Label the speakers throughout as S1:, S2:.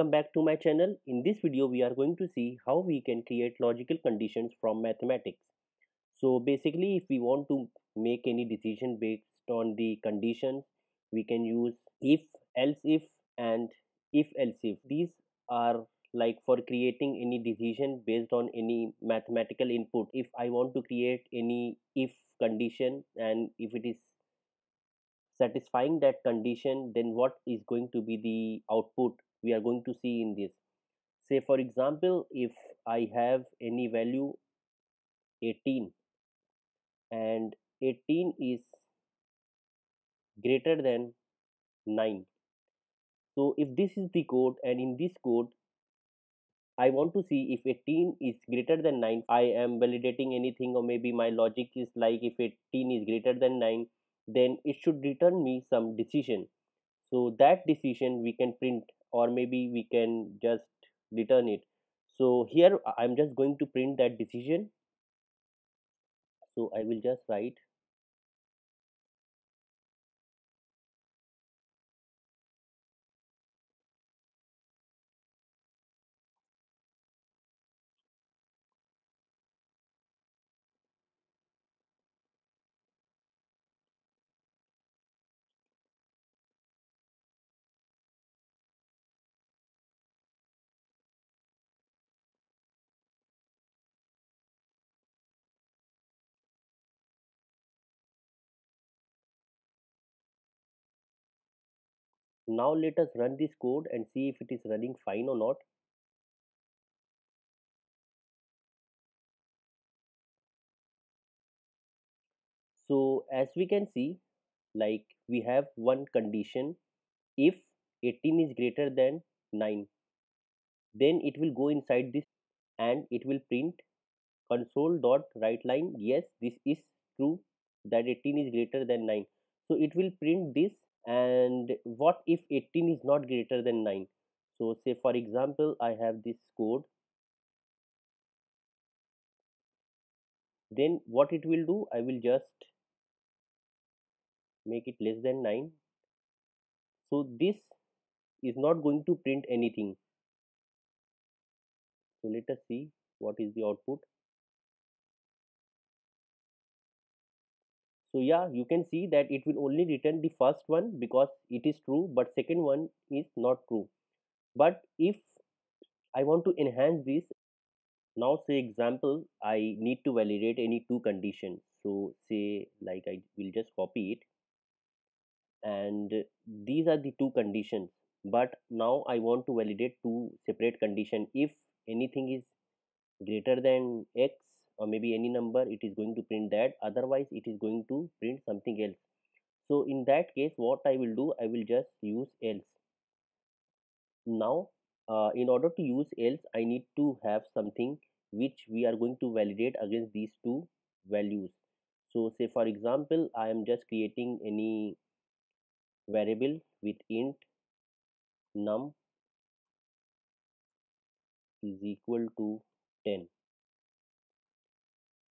S1: welcome back to my channel. In this video we are going to see how we can create logical conditions from mathematics. So basically if we want to make any decision based on the conditions, we can use if, else if and if else if. These are like for creating any decision based on any mathematical input. If I want to create any if condition and if it is satisfying that condition, then what is going to be the output we are going to see in this. Say for example, if I have any value 18 and 18 is greater than 9. So if this is the code, and in this code I want to see if 18 is greater than 9, I am validating anything, or maybe my logic is like if 18 is greater than 9, then it should return me some decision. So that decision we can print, or maybe we can just return it. So here I'm just going to print that decision. So I will just write now. Let us run this code and see if it is running fine or not. So as we can see, like we have one condition, if 18 is greater than 9, then it will go inside this and it will print console dot write line, yes, this is true, that 18 is greater than 9. So it will print this. And what if 18 is not greater than 9? So say for example I have this code, then what it will do, I will just make it less than 9. So this is not going to print anything. So let us see what is the output. So yeah, you can see that it will only return the first one because it is true, but second one is not true. But if I want to enhance this, now say example I need to validate any two conditions. So say like I will just copy it, and these are the two conditions, but now I want to validate two separate condition. If anything is greater than x, or maybe any number, it is going to print that, otherwise it is going to print something else. So in that case what I will do, I will just use else. Now in order to use else, I need to have something which we are going to validate against these two values. So say for example I am just creating any variable with int num is equal to 10.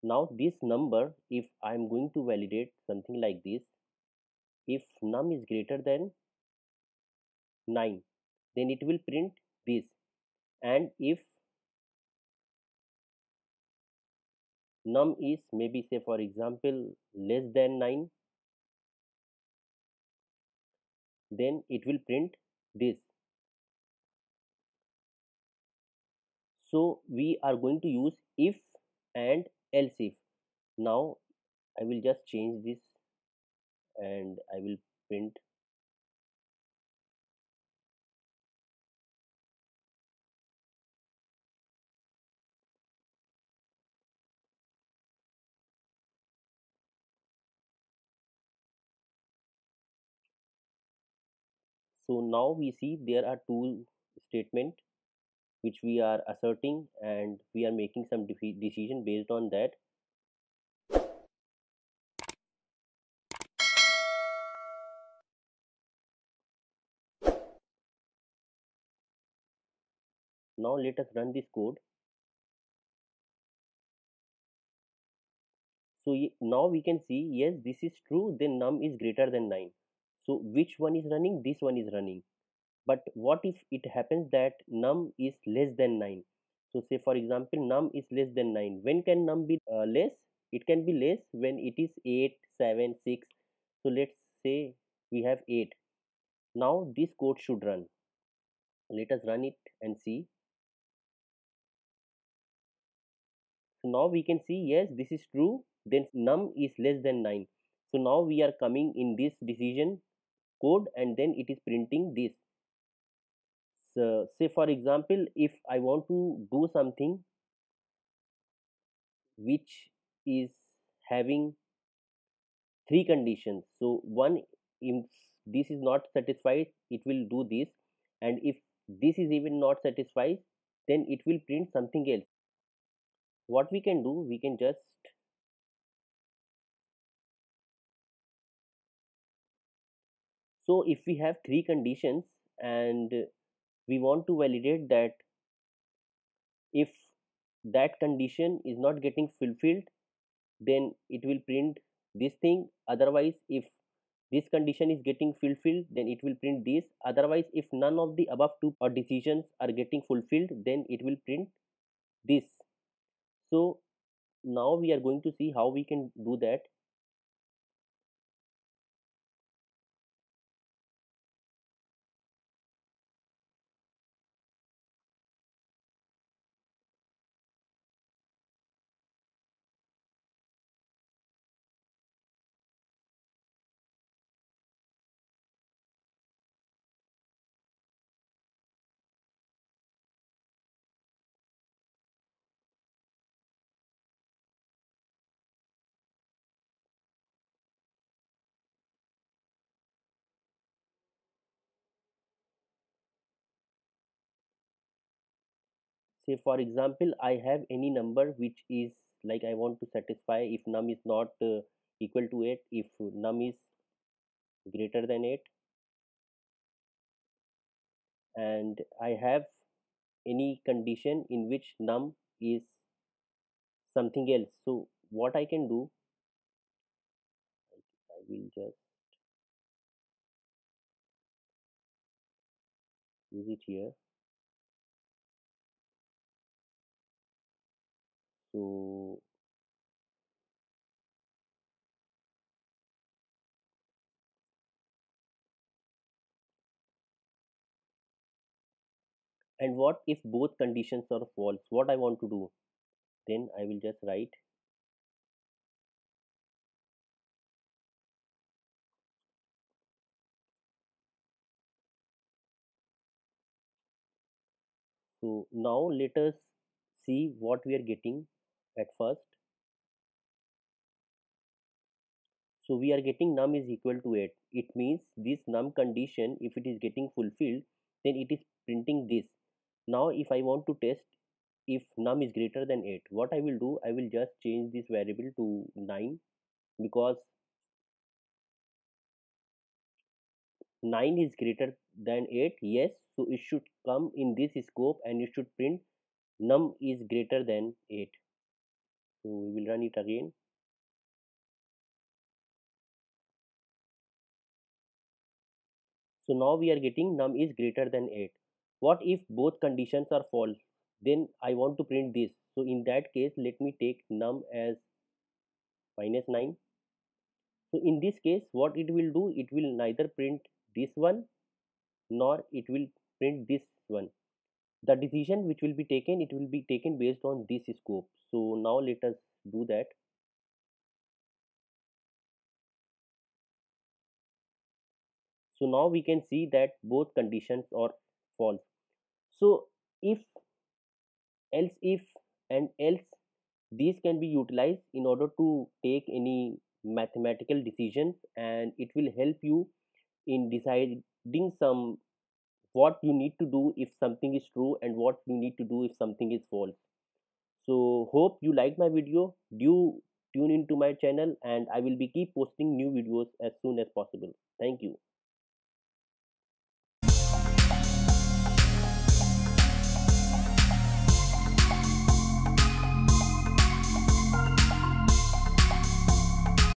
S1: Now this number, if I am going to validate something like this, if num is greater than 9, then it will print this. And if num is maybe say for example less than 9, then it will print this. So we are going to use if and else if. Now I will just change this and I will print. So now we see there are two statement which we are asserting, and we are making some decision based on that. Now let us run this code. So now we can see, yes, this is true, then num is greater than 9. So which one is running? This one is running. But what if it happens that num is less than 9? So say for example num is less than 9. When can num be less? It can be less when it is 8, 7, 6. So let's say we have 8. Now this code should run. Let us run it and see. So now we can see, yes, this is true. Then num is less than 9. So now we are coming in this decision code and then it is printing this. So say for example, if I want to do something which is having three conditions. So one, if this is not satisfied, it will do this, and if this is even not satisfied, then it will print something else. What we can do, we can just, so if we have three conditions and we want to validate that if that condition is not getting fulfilled, then it will print this thing. Otherwise, if this condition is getting fulfilled, then it will print this. Otherwise, if none of the above two decisions are getting fulfilled, then it will print this. So now we are going to see how we can do that. Say for example, I have any number which is like I want to satisfy if num is not equal to 8, if num is greater than 8, and I have any condition in which num is something else. So what I can do, I will just use it here. So and what if both conditions are false? What I want to do? Then I will just write. So now let us see what we are getting at first. So we are getting num is equal to 8. It means this num condition, if it is getting fulfilled, then it is printing this. Now if I want to test if num is greater than 8, what I will do, I will just change this variable to 9, because 9 is greater than 8. Yes, so it should come in this scope and it should print num is greater than 8. So we will run it again. So now we are getting num is greater than 8. What if both conditions are false? Then I want to print this. So in that case, let me take num as minus 9. So in this case, what it will do, it will neither print this one nor it will print this one. The decision which will be taken, it will be taken based on this scope. So now let us do that. So now we can see that both conditions are false. So if, else if, and else, these can be utilized in order to take any mathematical decisions, and it will help you in deciding some what you need to do if something is true and what you need to do if something is false. So hope you like my video. Do tune into my channel, and I will be keep posting new videos as soon as possible. Thank you.